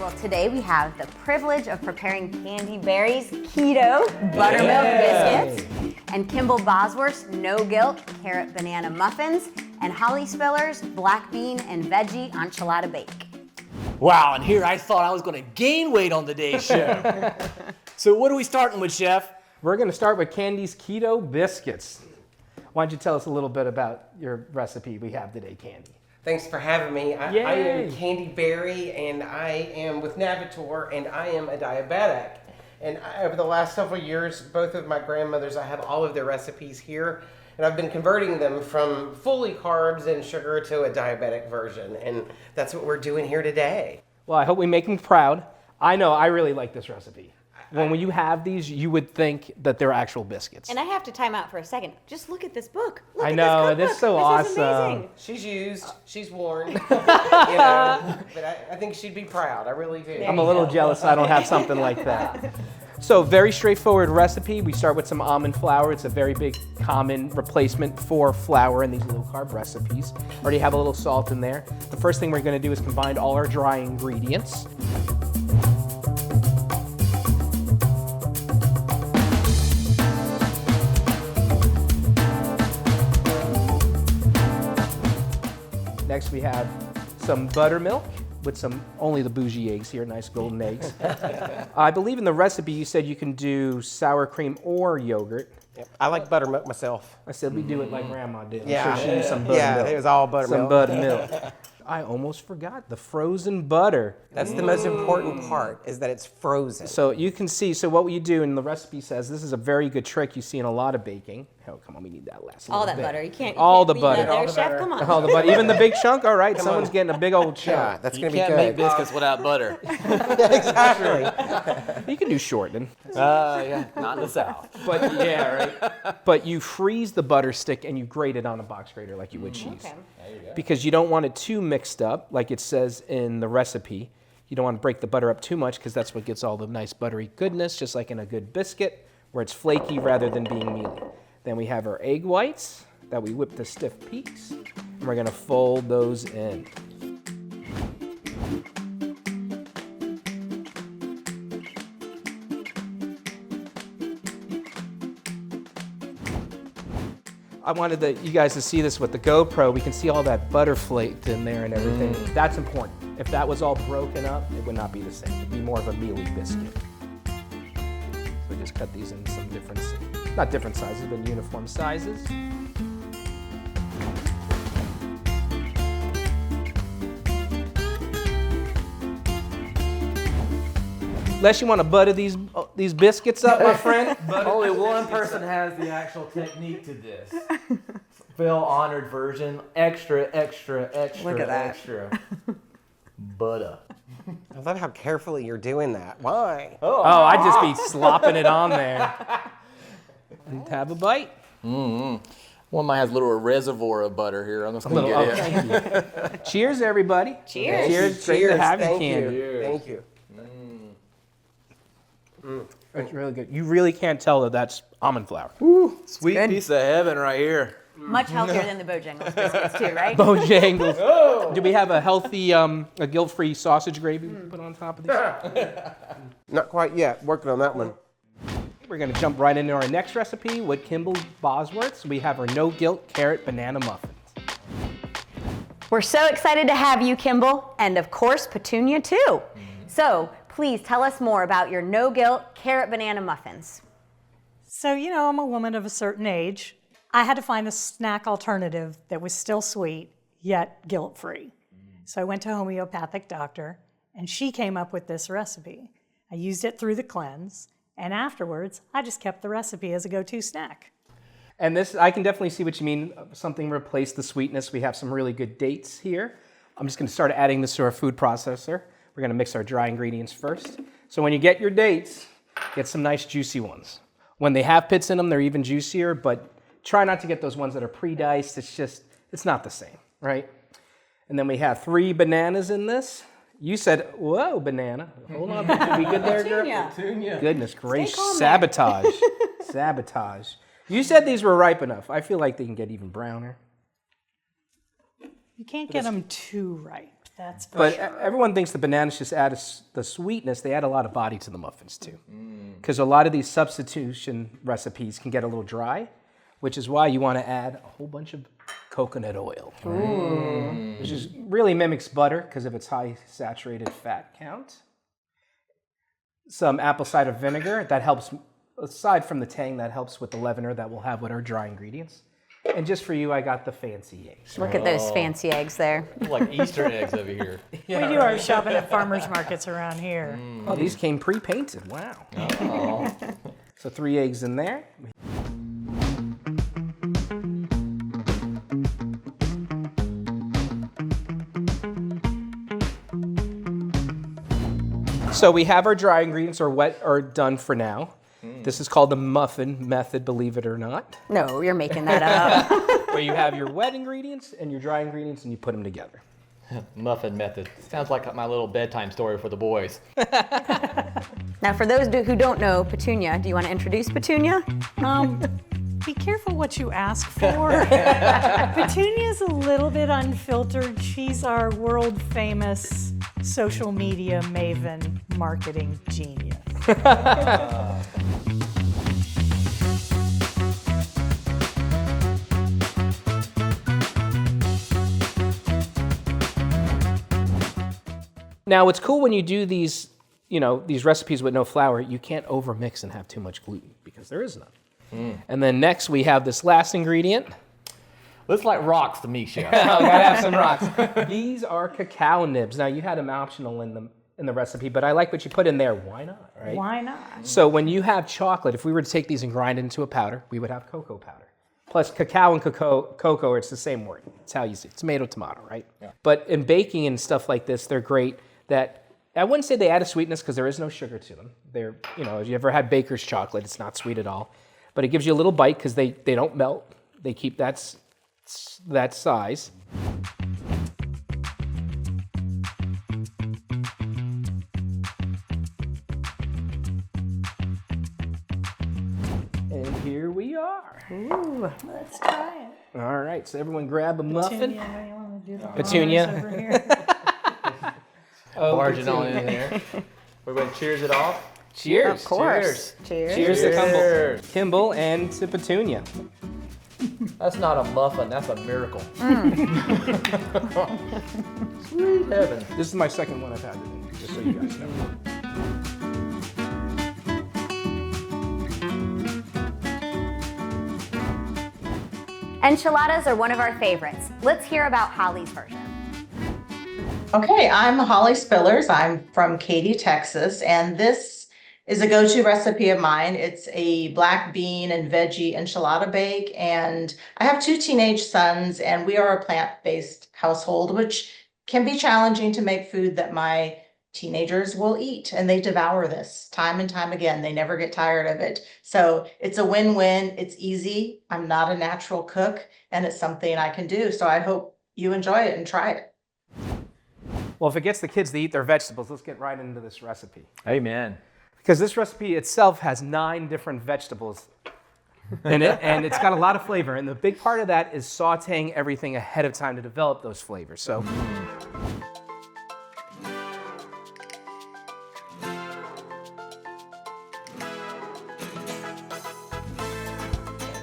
Well, today we have the privilege of preparing Candi Berry's Keto Buttermilk Biscuits and Kimble Bosworth's No Guilt Carrot Banana Muffins and Holly Spiller's Black Bean and Veggie Enchilada Bake. Wow, and here I thought I was going to gain weight on today's show. So what are we starting with, Chef? We're going to start with Candi's Keto Biscuits. Why don't you tell us a little bit about your recipe we have today, Candi? Thanks for having me. I am Candi Berry, and I am with Navitor, and I am a diabetic. And over the last several years, both of my grandmothers, I have all of their recipes here, and I've been converting them from fully carbs and sugar to a diabetic version, and that's what we're doing here today. Well, I hope we make them proud. I know I really like this recipe. When you have these, you would think that they're actual biscuits. And I have to time out for a second. Just look at this book. Look I at know, this this is so cookbook. This is awesome. amazing. She's used, she's worn, but I think she'd be proud. I really do. I'm a little jealous I don't have something like that. So very straightforward recipe. We start with some almond flour. It's a very big common replacement for flour in these low carb recipes. Already have a little salt in there. The first thing we're going to do is combine all our dry ingredients. Next we have some buttermilk with only the bougie eggs here, nice golden eggs. I believe in the recipe you said you can do sour cream or yogurt. Yep. I like buttermilk myself. I said we do it like Grandma did. Yeah, I'm sure she used some buttermilk. Yeah, it was all buttermilk. Some buttermilk. I almost forgot the frozen butter. That's the most important part, is that it's frozen. So you can see, so what you do, and the recipe says, this is a very good trick you see in a lot of baking. Oh, come on, we need that last All little that bit. butter. You can't. All the leave butter. that there, All the Chef. butter. Come on. All the butter, even the big chunk? All right, someone's getting a big old chunk. Yeah, that's You going to be can't good. make biscuits without butter. Exactly. You can do shortening. Yeah, not in the South. But yeah, right. But you freeze the butter stick and you grate it on a box grater like you would cheese. Okay. Because you don't want it too mixed up, like it says in the recipe. You don't want to break the butter up too much because that's what gets all the nice buttery goodness, just like in a good biscuit, where it's flaky rather than being mealy. Then we have our egg whites that we whip to stiff peaks, and we're going to fold those in. I wanted you guys to see this with the GoPro. We can see all that butter flaked in there and everything. That's important. If that was all broken up, it would not be the same. It'd be more of a mealy biscuit. So we just cut these in some different, not different sizes, but uniform sizes. Unless you want to butter these biscuits up, my friend. Only one person has the actual technique to this. Phil honored version, extra, extra, extra, Look at that. extra. Butter. I love how carefully you're doing that. Why? Oh, I'd just be slopping it on there. And have a bite. Mm-hmm. One might have a little reservoir of butter here. I'm just going to get it. Thank you. Cheers, everybody. Cheers. Cheers. Great to have you, Thank Candi. you. Thank you. It's really good. You really can't tell that that's almond flour. Sweet piece of heaven right here. Much healthier than the Bojangles biscuits too, right? Bojangles. Do we have a healthy, a guilt-free sausage gravy we can put on top of these? Not quite yet. Working on that one. We're going to jump right into our next recipe with Kimble Bosworth's. We have our no-guilt carrot banana muffins. We're so excited to have you, Kimble, and of course, Petunia too. So please tell us more about your no-guilt carrot banana muffins. So, you know, I'm a woman of a certain age. I had to find a snack alternative that was still sweet, yet guilt-free. So I went to a homeopathic doctor, and she came up with this recipe. I used it through the cleanse, and afterwards, I just kept the recipe as a go-to snack. And this, I can definitely see what you mean. Something replace the sweetness. We have some really good dates here. I'm just going to start adding this to our food processor. We're going to mix our dry ingredients first. So when you get your dates, get some nice juicy ones. When they have pits in them, they're even juicier, but try not to get those ones that are pre-diced. It's not the same, right? And then we have 3 bananas in this. You said, whoa, banana. Hold on, are we good there, girl? Petunia. Goodness gracious, calm sabotage, sabotage. You said these were ripe enough. I feel like they can get even browner. You can't get them too ripe. That's for But sure. everyone thinks the bananas just add the sweetness. They add a lot of body to the muffins too. Because a lot of these substitution recipes can get a little dry, which is why you want to add a whole bunch of coconut oil. Which is really mimics butter because of its high saturated fat count. Some apple cider vinegar that helps, aside from the tang, that helps with the leavener that we'll have with our dry ingredients. And just for you, I got the fancy eggs. Look at those fancy eggs there. Like Easter eggs over here. We do our shopping at farmers markets around here. Oh, these came pre-painted. Wow. Oh. So 3 eggs in there. So we have our dry ingredients are wet or done for now. This is called the muffin method, believe it or not. No, you're making that up. Where you have your wet ingredients and your dry ingredients and you put them together. Muffin method. Sounds like my little bedtime story for the boys. Now, for those who don't know Petunia, do you want to introduce Petunia? Be careful what you ask for. Petunia's a little bit unfiltered. She's our world famous social media maven marketing genius. Now, what's cool when you do these, these recipes with no flour, you can't overmix and have too much gluten because there is none. And then next we have this last ingredient. Looks like rocks to me, Chef. Oh, gotta have some rocks. These are cacao nibs. Now, you had them optional in the recipe, but I like what you put in there. Why not, right? Why not? So when you have chocolate, if we were to take these and grind it into a powder, we would have cocoa powder. Plus cacao and cocoa, it's the same word. It's how you see it. Tomato, tomato, right? Yeah. But in baking and stuff like this, they're great that, I wouldn't say they add a sweetness because there is no sugar to them. They're, if you ever had baker's chocolate, it's not sweet at all. But it gives you a little bite because they don't melt. They keep that size. And here we are. Ooh, let's try it. All right, so everyone grab a muffin. Petunia, I know you want to do the Petunia. honors over here. Barging on in there. We're going to cheers it off. Cheers. Of course. Cheers. Cheers to Kimble and to Petunia. That's not a muffin, that's a miracle. Sweet heaven. This is my second one I've had today, just so you guys know. Enchiladas are one of our favorites. Let's hear about Holly's version. Okay, I'm Holly Spillers. I'm from Katy, Texas, and this is a go-to recipe of mine. It's a black bean and veggie enchilada bake, and I have 2 teenage sons, and we are a plant-based household, which can be challenging to make food that my teenagers will eat, and they devour this time and time again. They never get tired of it. So it's a win-win. It's easy. I'm not a natural cook, and it's something I can do. So I hope you enjoy it and try it. Well, if it gets the kids to eat their vegetables, let's get right into this recipe. Amen. Because this recipe itself has 9 different vegetables in it, and it's got a lot of flavor. And the big part of that is sauteing everything ahead of time to develop those flavors. So,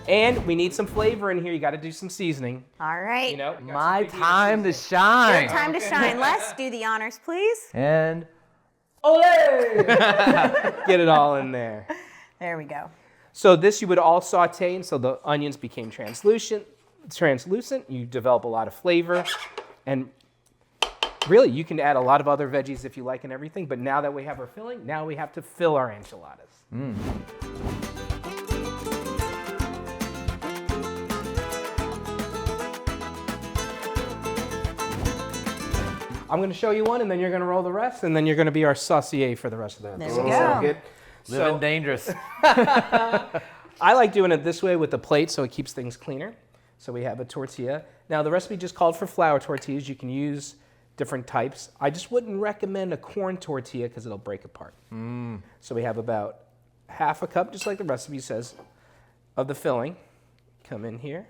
and we need some flavor in here. You got to do some seasoning. All right. You got some My big time to Your shine. time to shine. Les, do the honors, please. And Get it all in there. There we go. So this you would all saute until the onions became translucent. You develop a lot of flavor, and really you can add a lot of other veggies if you like and everything. But now that we have our filling, now we have to fill our enchiladas. I'm going to show you one, and then you're going to roll the rest, and then you're going to be our saucier for the rest of the There episode. we go. Sound good? living So- dangerous. I like doing it this way with the plate so it keeps things cleaner. So we have a tortilla. Now the recipe just called for flour tortillas. You can use different types. I just wouldn't recommend a corn tortilla because it'll break apart. So we have about half a cup, just like the recipe says, of the filling. Come in here,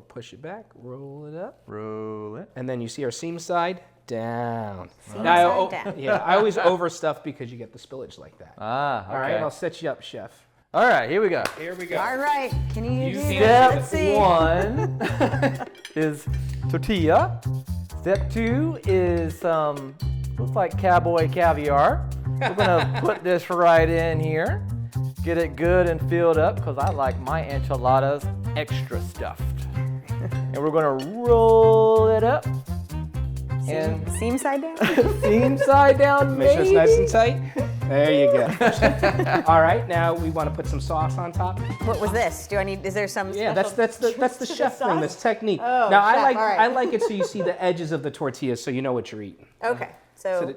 push it back, roll it up. Roll it. And then you see our seam side. down. Seam Now, side down. Yeah, I always overstuff because you get the spillage like that. Ah, okay. All right, I'll set you up, chef. All right, here we go. Here we go. All right, can you do this? Step Let's see. 1 is tortilla. Step 2 is looks like cowboy caviar. We're gonna put this right in here. Get it good and filled up because I like my enchiladas extra stuffed. And we're gonna roll it up. And Seam side down? seam side down, Make sure it's maybe? nice and tight. There you go. All right, now we want to put some sauce on top. What was this? Do I need, is there some Yeah, that's the chef thing. That's technique. Oh, now chef, all right. I like it so you see the edges of the tortillas so you know what you're eating. Okay, so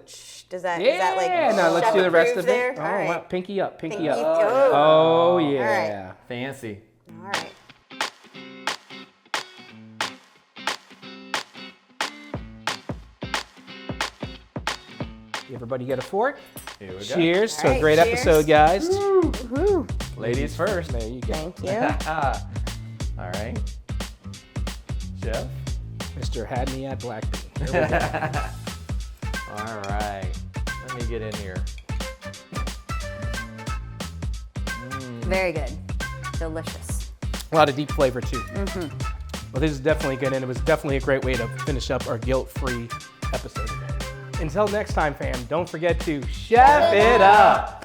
does that, Yeah, is that like now let's chef do the rest approved of there? it. All Oh, right. wow. Pinky up, pinky Pinky- up. oh. Oh yeah. Fancy. All right. Everybody get a fork? Here we go. Cheers to All a right, great cheers. episode, guys. Woohoo. Ladies first. There you go. Thank you. All right. Chef. Mr. Had Me at Black Bean. All right. Let me get in here. Very good. Delicious. A lot of deep flavor too. Well, this is definitely good, and it was definitely a great way to finish up our guilt-free episode today. Until next time, fam, don't forget to chef it up.